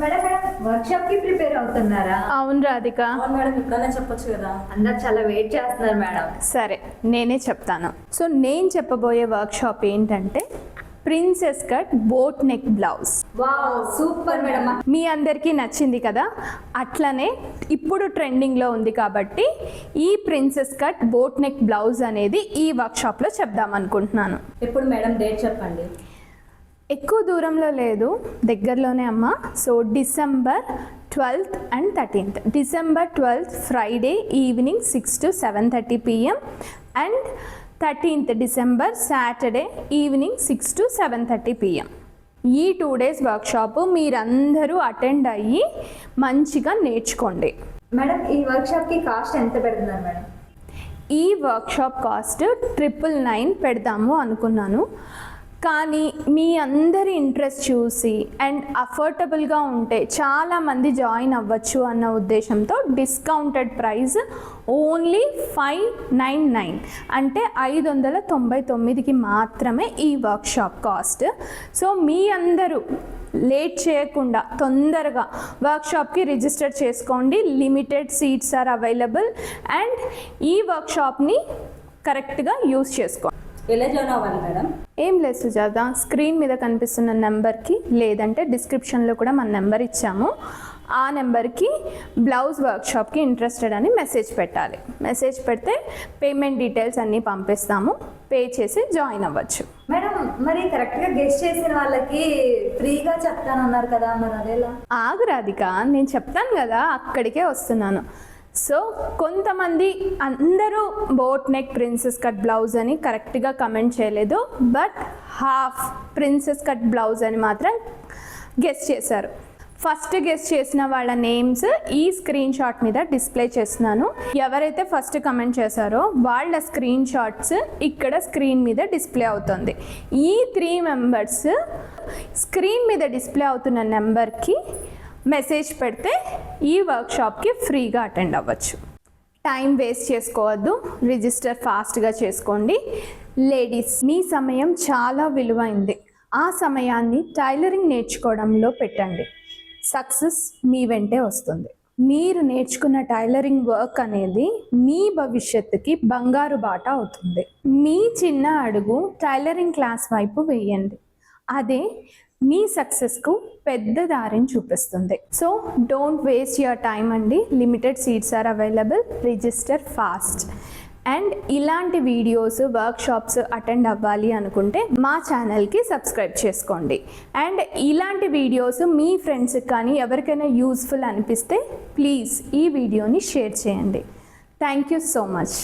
Madam workshop కి prepare అవుతున్నారా? అవును రాధిక. అవును మేడం, ఇప్పుడైనా చెప్పొచ్చు కదా. అందరు చాలా వెయిట్ చేస్తున్నారు మేడం. సరే నేనే చెప్తాను. సో నేను చెప్పబోయే వర్క్షాప్ ఏంటంటే princess cut boat neck blouse. Wow super madam. మీ అందరికీ నచ్చింది కదా, అట్లనే ఇప్పుడు ట్రెండింగ్లో ఉంది కాబట్టి ఈ princess cut boat neck blouse అనేది ఈ వర్క్షాప్లో చెప్దాం అనుకుంటున్నాను. ఎప్పుడు మేడం డేట్ చెప్పండి. ఎక్కువ దూరంలో లేదు, దగ్గరలోనే అమ్మ. So December 12th and 13th. December 12th Friday evening 6 to 7:30 PM and 13th December Saturday evening 6 to 7:30 PM. ఈ 2 days వర్క్షాప్ మీరందరూ అటెండ్ అయ్యి మంచిగా నేర్చుకోండి. మేడం ఈ వర్క్షాప్ కి కాస్ట్ ఎంత పెడుతున్నారు మేడం? ఈ వర్క్షాప్ కాస్ట్ 999 పెడదాము అనుకున్నాను, కానీ మీ అందరి ఇంట్రెస్ట్ చూసి అండ్ అఫోర్డబుల్గా ఉంటే చాలామంది జాయిన్ అవ్వచ్చు అన్న ఉద్దేశంతో డిస్కౌంటెడ్ ప్రైస్ ఓన్లీ 599 అంటే 599కి మాత్రమే ఈ వర్క్షాప్ కాస్ట్. సో మీ అందరూ లేట్ చేయకుండా తొందరగా వర్క్షాప్కి రిజిస్టర్ చేసుకోండి. Limited seats are available and ఈ వర్క్షాప్ని కరెక్ట్గా యూస్ చేసుకోండి. ఎలా జాయిన్ అవ్వాలి మేడం? ఏం లేదు సుజాత, స్క్రీన్ మీద కనిపిస్తున్న నెంబర్కి లేదంటే డిస్క్రిప్షన్లో కూడా మన నెంబర్ ఇచ్చాము, ఆ నెంబర్కి బ్లౌజ్ వర్క్షాప్కి ఇంట్రెస్టెడ్ అని మెసేజ్ పెట్టాలి. మెసేజ్ పెడితే పేమెంట్ డీటెయిల్స్ అన్నీ పంపిస్తాము, పే చేసి జాయిన్ అవ్వచ్చు. మేడం మరి కరెక్ట్గా గెస్ట్ చేసిన వాళ్ళకి ఫ్రీగా చెప్తానన్నారు కదా, మరి అదేలా? ఆగు రాధిక, నేను చెప్తాను కదా, అక్కడికే వస్తున్నాను. సో కొంతమంది అందరూ boat neck princess cut blouse అని కరెక్ట్గా కమెంట్ చేయలేదు, but half princess cut blouse అని మాత్రం గెస్ చేశారు. ఫస్ట్ గెస్ చేసిన వాళ్ళ నేమ్స్ ఈ స్క్రీన్ షాట్ మీద డిస్ప్లే చేస్తున్నాను. ఎవరైతే ఫస్ట్ కమెంట్ చేశారో వాళ్ళ స్క్రీన్ షాట్స్ ఇక్కడ స్క్రీన్ మీద డిస్ప్లే అవుతుంది. ఈ 3 మెంబర్స్ స్క్రీన్ మీద డిస్ప్లే అవుతున్న నెంబర్కి మెసేజ్ పెడితే ఈ వర్క్షాప్కి ఫ్రీగా అటెండ్ అవ్వచ్చు. టైం వేస్ట్ చేసుకోవద్దు, రిజిస్టర్ ఫాస్ట్గా చేసుకోండి. లేడీస్, మీ సమయం చాలా విలువైంది. ఆ సమయాన్ని టైలరింగ్ నేర్చుకోవడంలో పెట్టండి. సక్సెస్ మీ వెంటే వస్తుంది. మీరు నేర్చుకున్న టైలరింగ్ వర్క్ అనేది మీ భవిష్యత్తుకి బంగారు బాట అవుతుంది. మీ చిన్న అడుగు టైలరింగ్ క్లాస్ వైపు వేయండి, అదే మీ సక్సెస్కు పెద్ద దారిని చూపిస్తుంది. So don't waste your time అండి. Limited seats are available, register fast. And ఇలాంటి వీడియోస్ వర్క్షాప్స్ అటెండ్ అవ్వాలి అనుకుంటే మా ఛానల్కి సబ్స్క్రైబ్ చేసుకోండి. అండ్ ఇలాంటి వీడియోస్ మీ ఫ్రెండ్స్కి కానీ ఎవరికైనా యూస్ఫుల్ అనిపిస్తే ప్లీజ్ ఈ వీడియోని షేర్ చేయండి. Thank you so much.